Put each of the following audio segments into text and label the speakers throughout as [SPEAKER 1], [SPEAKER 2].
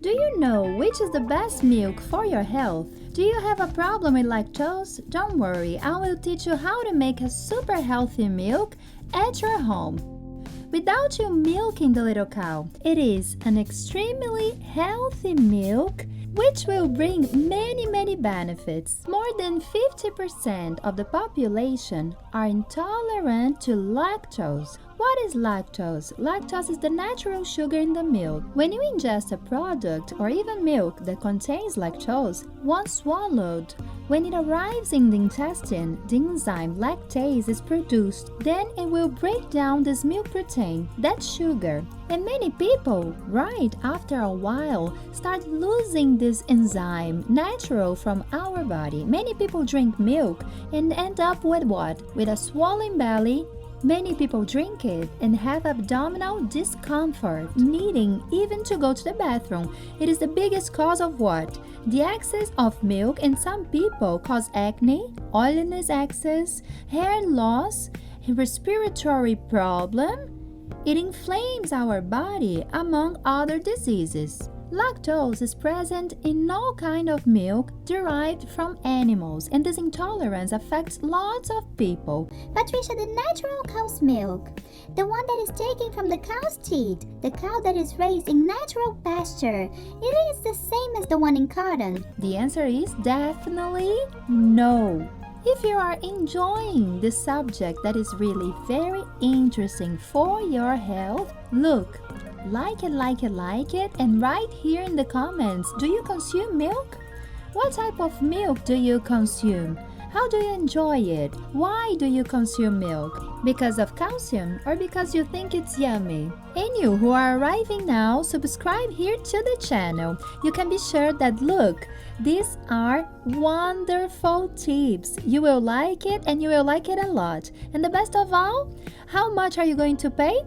[SPEAKER 1] Do you know which is the best milk for your health? Do you have a problem with lactose? Don't worry, I will teach you how to make a super healthy milk at your home. Without you milking the little cow, it is an extremely healthy milk which will bring many benefits. More than 50% of the population are intolerant to lactose. What is lactose? Lactose is the natural sugar in the milk. When you ingest a product or even milk that contains lactose, once swallowed, when it arrives in the intestine, the enzyme lactase is produced. Then it will break down this milk protein, that sugar. And many people, right after a while, start losing this enzyme, natural from our body. Many people drink milk and end up with what? With a swollen belly. Many people drink it and have abdominal discomfort, needing even to go to the bathroom. It is the biggest cause of what? The excess of milk, and some people cause acne, oiliness excess, hair loss, respiratory problem. It inflames our body, among other diseases. Lactose is present in all kinds of milk derived from animals, and this intolerance affects lots of people.
[SPEAKER 2] Patricia, the natural cow's milk, the one that is taken from the cow's teat, the cow that is raised in natural pasture, it is the same as the one in cotton.
[SPEAKER 1] The answer is definitely no. If you are enjoying this subject that is really very interesting for your health, look, like it, and write here in the comments, do you consume milk? What type of milk do you consume? How do you enjoy it? Why do you consume milk? Because of calcium or because you think it's yummy? And you who are arriving now, subscribe here to the channel. You can be sure that look, these are wonderful tips. You will like it and you will like it a lot. And the best of all, how much are you going to pay?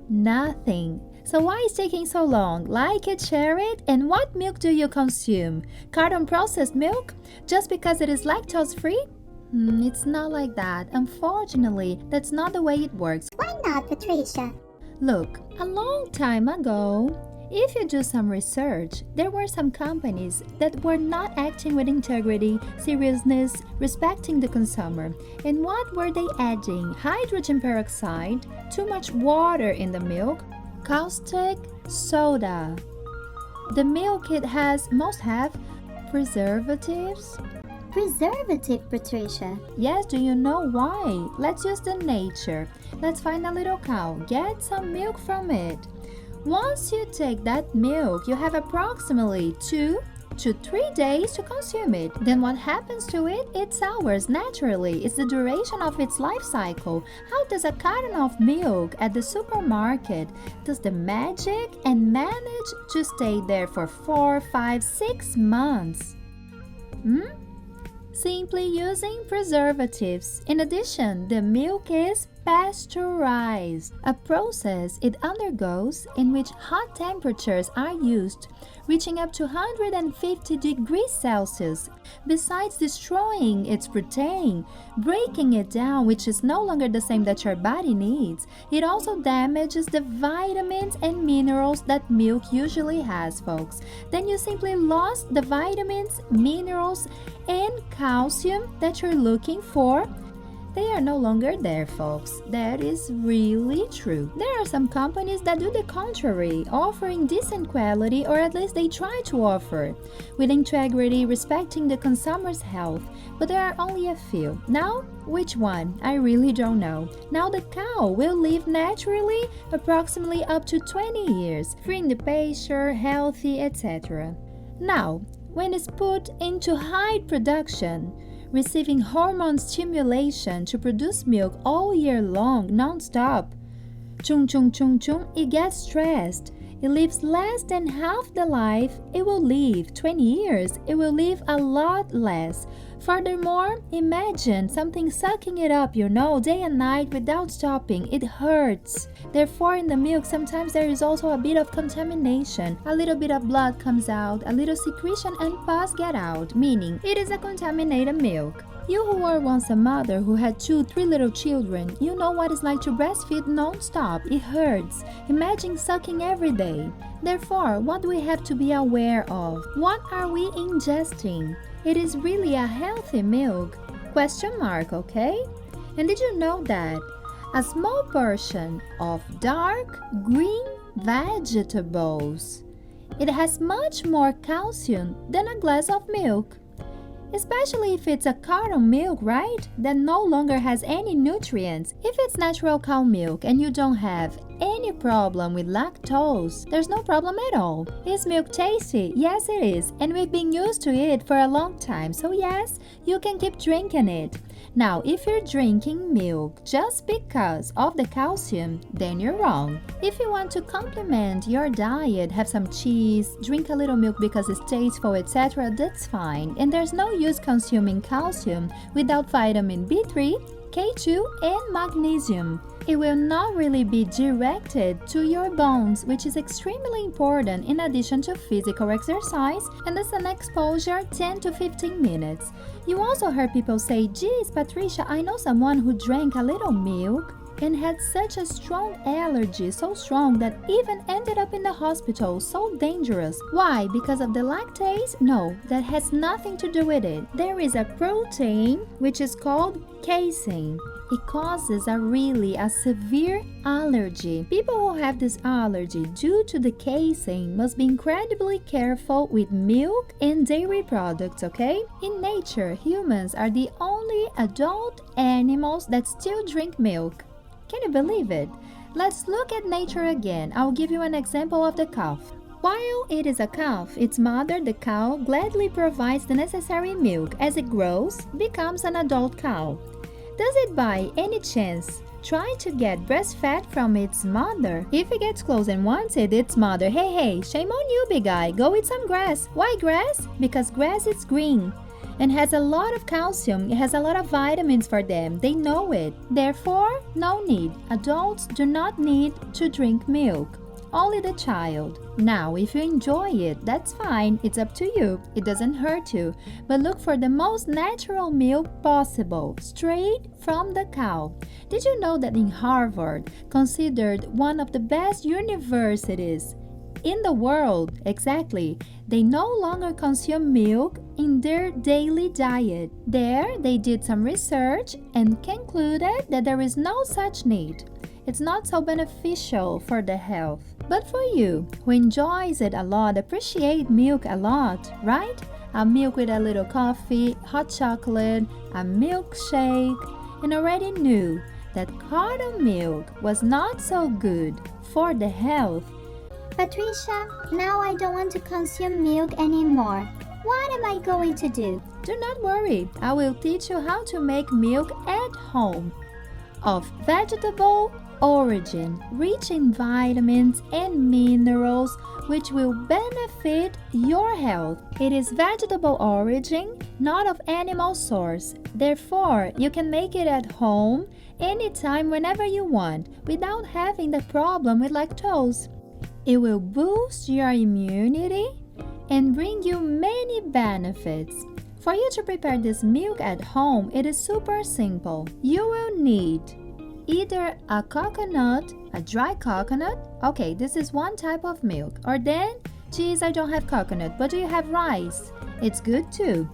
[SPEAKER 1] Nothing. So why is taking so long? Like it, share it, and what milk do you consume? Carton processed milk? Just because it is lactose free? It's not like that. Unfortunately, that's not the way it works.
[SPEAKER 2] Why not, Patricia?
[SPEAKER 1] Look, a long time ago, if you do some research, there were some companies that were not acting with integrity, seriousness, respecting the consumer. And what were they adding? Hydrogen peroxide, too much water in the milk, caustic soda. The milk must have preservatives.
[SPEAKER 2] Preservative, Patricia.
[SPEAKER 1] Yes, do you know why? Let's use the nature. Let's find a little cow. Get some milk from it. Once you take that milk, you have approximately 2 to 3 days to consume it. Then what happens to it? It's hours, naturally. It's the duration of its life cycle. How does a carton of milk at the supermarket does the magic and manage to stay there for 4, 5, 6 months? Simply using preservatives. In addition, the milk is pasteurized, a process it undergoes in which hot temperatures are used, reaching up to 150 degrees Celsius. Besides destroying its protein, breaking it down, which is no longer the same that your body needs, it also damages the vitamins and minerals that milk usually has, folks. Then you simply lost the vitamins, minerals, and calcium that you're looking for. They are no longer there, folks. That is really true. There are some companies that do the contrary, offering decent quality, or at least they try to offer, with integrity, respecting the consumer's health. But there are only a few. Now, which one? I really don't know. Now the cow will live naturally approximately up to 20 years, free in the pasture, healthy, etc. Now, when it's put into high production, receiving hormone stimulation to produce milk all year long, non-stop. Chung chung chung chung, it gets stressed. It lives less than half the life it will live. 20 years, it will live a lot less. Furthermore, imagine something sucking it up, day and night without stopping. It hurts. Therefore, in the milk, sometimes there is also a bit of contamination. A little bit of blood comes out, a little secretion and pus get out, meaning it is a contaminated milk. You who were once a mother who had 2, 3 little children, you know what it's like to breastfeed non-stop. It hurts. Imagine sucking every day. Therefore, what do we have to be aware of? What are we ingesting? It is really a healthy milk? Question mark, okay? And did you know that a small portion of dark green vegetables, it has much more calcium than a glass of milk? Especially if it's a carton milk, right? That no longer has any nutrients. If it's natural cow milk and you don't have any problem with lactose, there's no problem at all. Is milk tasty? Yes, it is. And we've been used to it for a long time. So yes, you can keep drinking it. Now, if you're drinking milk just because of the calcium, then you're wrong. If you want to complement your diet, have some cheese, drink a little milk because it's tasteful, etc., that's fine. And there's no use consuming calcium without vitamin B3, K2, and magnesium. It will not really be directed to your bones, which is extremely important in addition to physical exercise, and that's an exposure 10 to 15 minutes. You also heard people say, geez, Patricia, I know someone who drank a little milk and had such a strong allergy, so strong that even ended up in the hospital, so dangerous. Why? Because of the lactase? No, that has nothing to do with it. There is a protein which is called casein. It causes a severe allergy. People who have this allergy due to the casein must be incredibly careful with milk and dairy products, okay? In nature, humans are the only adult animals that still drink milk. Can you believe it? Let's look at nature again. I'll give you an example of the calf. While it is a calf, its mother, the cow, gladly provides the necessary milk. As it grows, becomes an adult cow. Does it by any chance try to get breast fat from its mother? If it gets close and wants it, its mother, hey, shame on you, big guy, go eat some grass. Why grass? Because grass is green and has a lot of calcium. It has a lot of vitamins for them. They know it. Therefore, no need. Adults do not need to drink milk. Only the child. Now, if you enjoy it, that's fine. It's up to you. It doesn't hurt you. But look for the most natural milk possible, straight from the cow. Did you know that in Harvard, considered one of the best universities in the world, exactly, they no longer consume milk in their daily diet. There, they did some research and concluded that there is no such need. It's not so beneficial for the health. But for you, who enjoys it a lot, appreciate milk a lot, right? A milk with a little coffee, hot chocolate, a milkshake, and already knew that carton milk was not so good for the health.
[SPEAKER 2] Patricia, now I don't want to consume milk anymore. What am I going to do?
[SPEAKER 1] Do not worry. I will teach you how to make milk at home of vegetable origin, rich in vitamins and minerals, which will benefit your health. It is vegetable origin, not of animal source. Therefore, you can make it at home anytime, whenever you want, without having the problem with lactose. It will boost your immunity and bring you many benefits. For you to prepare this milk at home, it is super simple. You will need either a coconut, a dry coconut. Okay, this is one type of milk. Or then, geez, I don't have coconut, but do you have rice? It's good too.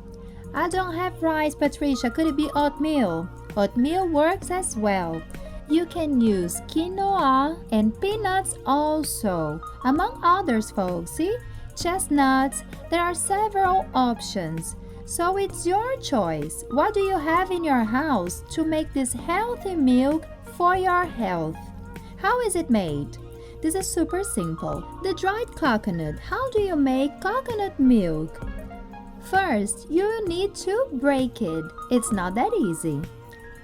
[SPEAKER 1] I don't have rice, Patricia. Could it be oatmeal? Oatmeal works as well. You can use quinoa and peanuts also, among others, folks. See? Chestnuts. There are several options. So it's your choice. What do you have in your house to make this healthy milk for your health? How is it made? This is super simple. The dried coconut. How do you make coconut milk? First, you need to break it. It's not that easy.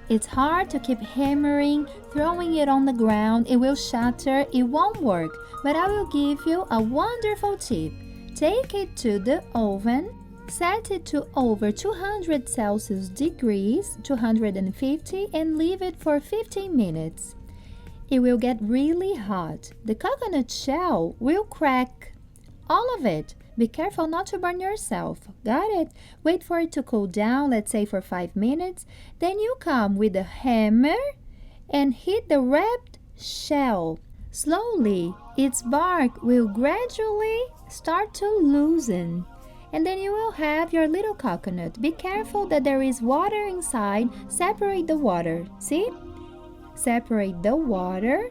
[SPEAKER 1] It's hard to keep hammering, throwing it on the ground. It will shatter. It won't work. But I will give you a wonderful tip. Take it to the oven. Set it to over 200 Celsius degrees, 250, and leave it for 15 minutes. It will get really hot. The coconut shell will crack. All of it. Be careful not to burn yourself. Got it? Wait for it to cool down, let's say for 5 minutes. Then you come with a hammer and hit the wrapped shell. Slowly, its bark will gradually start to loosen. And then you will have your little coconut. Be careful that there is water inside. Separate the water. See? Separate the water.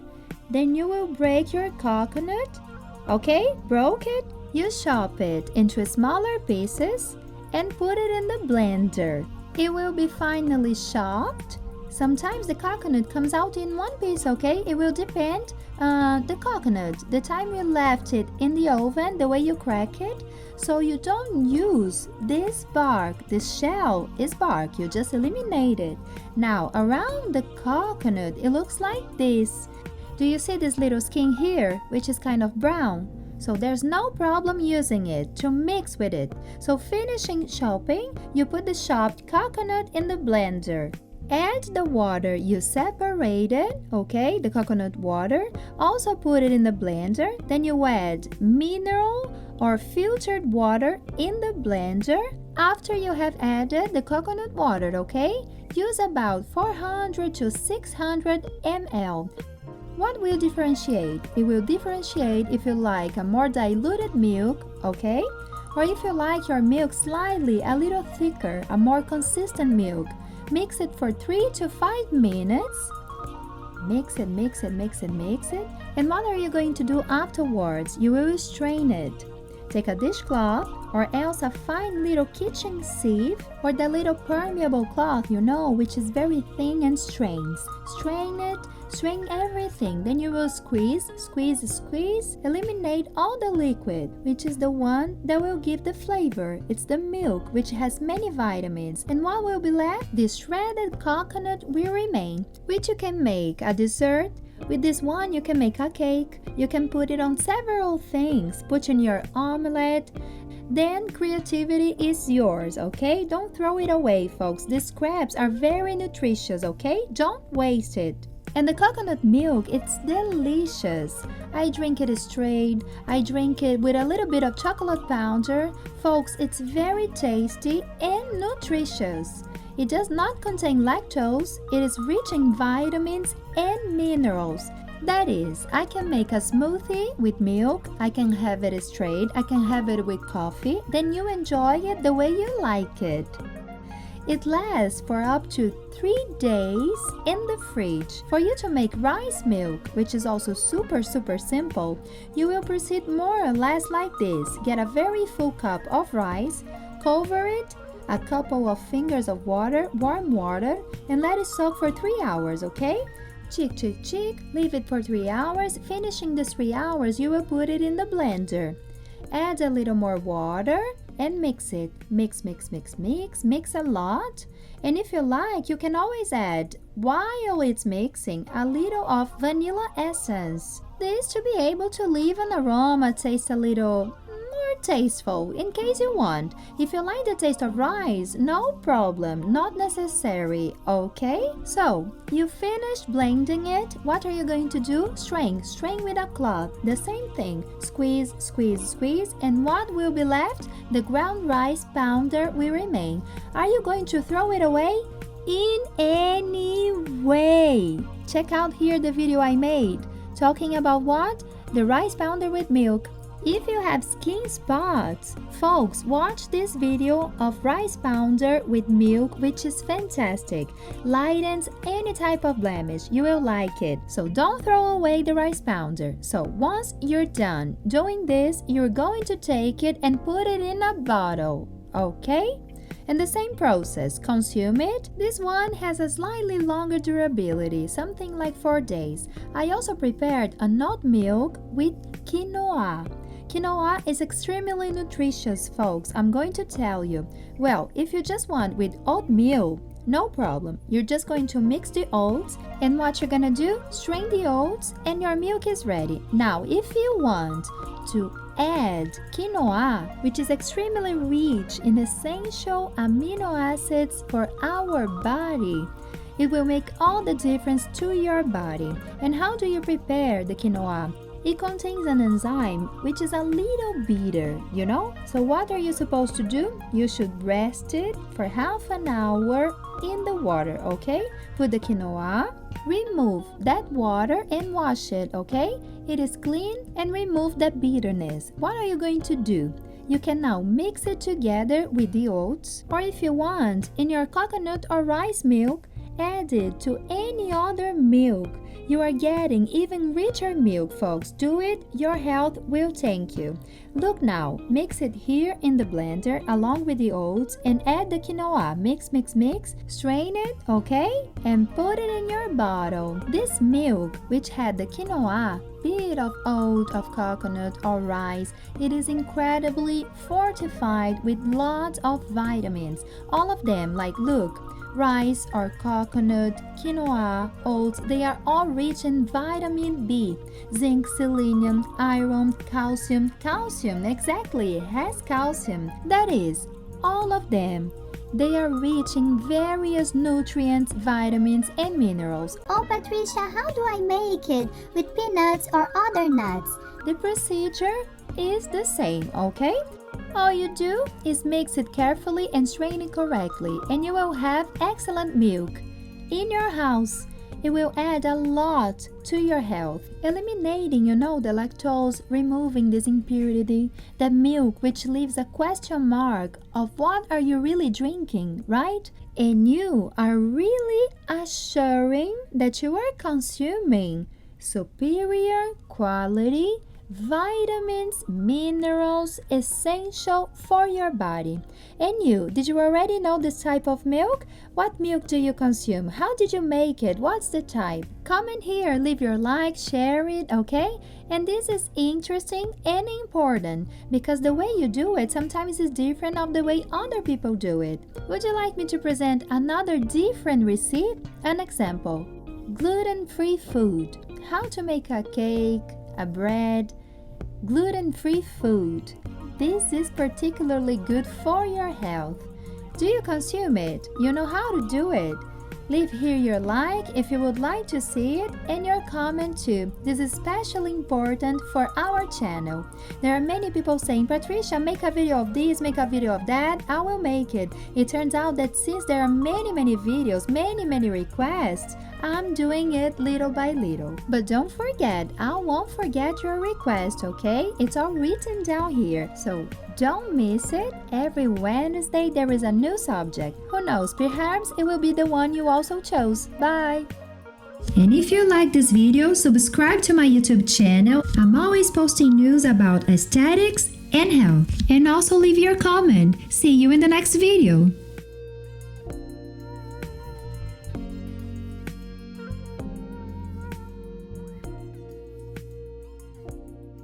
[SPEAKER 1] Then you will break your coconut. Okay, broke it. You chop it into smaller pieces and put it in the blender. It will be finely chopped. Sometimes the coconut comes out in one piece, okay? It will depend the coconut, the time you left it in the oven, the way you crack it. So you don't use this bark, this shell is bark, you just eliminate it. Now around the coconut, it looks like this. Do you see this little skin here, which is kind of brown? So there's no problem using it to mix with it. So finishing chopping, you put the chopped coconut in the blender. Add the water you separated, okay, the coconut water. Also put it in the blender. Then you add mineral or filtered water in the blender. After you have added the coconut water, okay, use about 400 to 600 ml. What will differentiate? It will differentiate if you like a more diluted milk, okay? Or if you like your milk slightly a little thicker, a more consistent milk. Mix it for 3 to 5 minutes. Mix it, mix it, mix it, mix it. And what are you going to do afterwards? You will strain it. Take a dishcloth or else a fine little kitchen sieve or the little permeable cloth, you know, which is very thin and strains. Strain it, strain everything. Then you will squeeze, squeeze, squeeze. Eliminate all the liquid, which is the one that will give the flavor. It's the milk, which has many vitamins. And what will be left? The shredded coconut will remain, which you can make a dessert. With this one, you can make a cake. You can put it on several things. Put in your omelette. Then creativity is yours, okay? Don't throw it away, folks. These scraps are very nutritious, okay? Don't waste it. And the coconut milk, it's delicious. I drink it straight. I drink it with a little bit of chocolate powder. Folks, it's very tasty and nutritious. It does not contain lactose. It is rich in vitamins and minerals. That is, I can make a smoothie with milk. I can have it straight. I can have it with coffee. Then you enjoy it the way you like it. It lasts for up to 3 days in the fridge. For you to make rice milk, which is also super simple, you will proceed more or less like this. Get a very full cup of rice, cover it, a couple of fingers of water, warm water, and let it soak for 3 hours, okay? Chick, chick, chick, leave it for 3 hours. Finishing the 3 hours, you will put it in the blender. Add a little more water and mix it. Mix, mix, mix, mix. Mix a lot. And if you like, you can always add, while it's mixing, a little of vanilla essence. This to be able to leave an aroma, taste a little more tasteful, in case you want. If you like the taste of rice, no problem, not necessary, okay? So, you finished blending it. What are you going to do? Strain with a cloth. The same thing. Squeeze, squeeze, squeeze. And what will be left? The ground rice powder will remain. Are you going to throw it away? In any way. Check out here the video I made. Talking about what? The rice powder with milk. If you have skin spots, folks, watch this video of rice powder with milk, which is fantastic. Lightens any type of blemish. You will like it. So don't throw away the rice powder. So once you're done doing this, you're going to take it and put it in a bottle, okay? And the same process, consume it. This one has a slightly longer durability, something like 4 days. I also prepared a nut milk with quinoa. Quinoa is extremely nutritious, folks. I'm going to tell you. Well, if you just want with oatmeal, no problem. You're just going to mix the oats, and what you're gonna do, strain the oats, and your milk is ready. Now, if you want to add quinoa, which is extremely rich in essential amino acids for our body, it will make all the difference to your body. And how do you prepare the quinoa? It contains an enzyme which is a little bitter, you know? So what are you supposed to do? You should rest it for half an hour in the water, okay? Put the quinoa, remove that water and wash it, okay? It is clean and remove that bitterness. What are you going to do? You can now mix it together with the oats, or if you want, in your coconut or rice milk, add it to any other milk. You are getting even richer milk, folks. Do it, your health will thank you. Look now, mix it here in the blender along with the oats and add the quinoa. Mix, mix, mix, strain it, okay? And put it in your bottle. This milk, which had the quinoa, bit of oat, of coconut or rice, it is incredibly fortified with lots of vitamins. All of them, like look, rice or coconut, quinoa, oats, they are all rich in vitamin B, zinc, selenium, iron, calcium. Calcium, exactly, it has calcium. That is, all of them. They are rich in various nutrients, vitamins, and minerals.
[SPEAKER 2] Oh, Patricia, how do I make it with peanuts or other nuts?
[SPEAKER 1] The procedure is the same, okay? All you do is mix it carefully and strain it correctly, and you will have excellent milk in your house. It will add a lot to your health, eliminating, the lactose, removing this impurity, that milk which leaves a question mark of what are you really drinking, right? And you are really assuring that you are consuming superior quality vitamins, minerals essential for your body. And you, did you already know this type of milk? What milk do you consume? How did you make it? What's the type? Comment here, leave your like, share it, okay? And this is interesting and important because the way you do it sometimes is different of the way other people do it. Would you like me to present another different recipe? An example, gluten-free food. How to make a cake, a bread, gluten-free food. This is particularly good for your health. Do you consume it? You know how to do it. Leave here your like if you would like to see it and your comment too. This is especially important for our channel. There are many people saying, Patricia, make a video of this, make a video of that. I will make it. It turns out that since there are many videos, many requests, I'm doing it little by little. But don't forget, I won't forget your request, okay? It's all written down here, so don't miss it. Every Wednesday there is a new subject. Who knows, perhaps it will be the one you also chose. Bye! And if you like this video, subscribe to my YouTube channel. I'm always posting news about aesthetics and health. And also leave your comment. See you in the next video.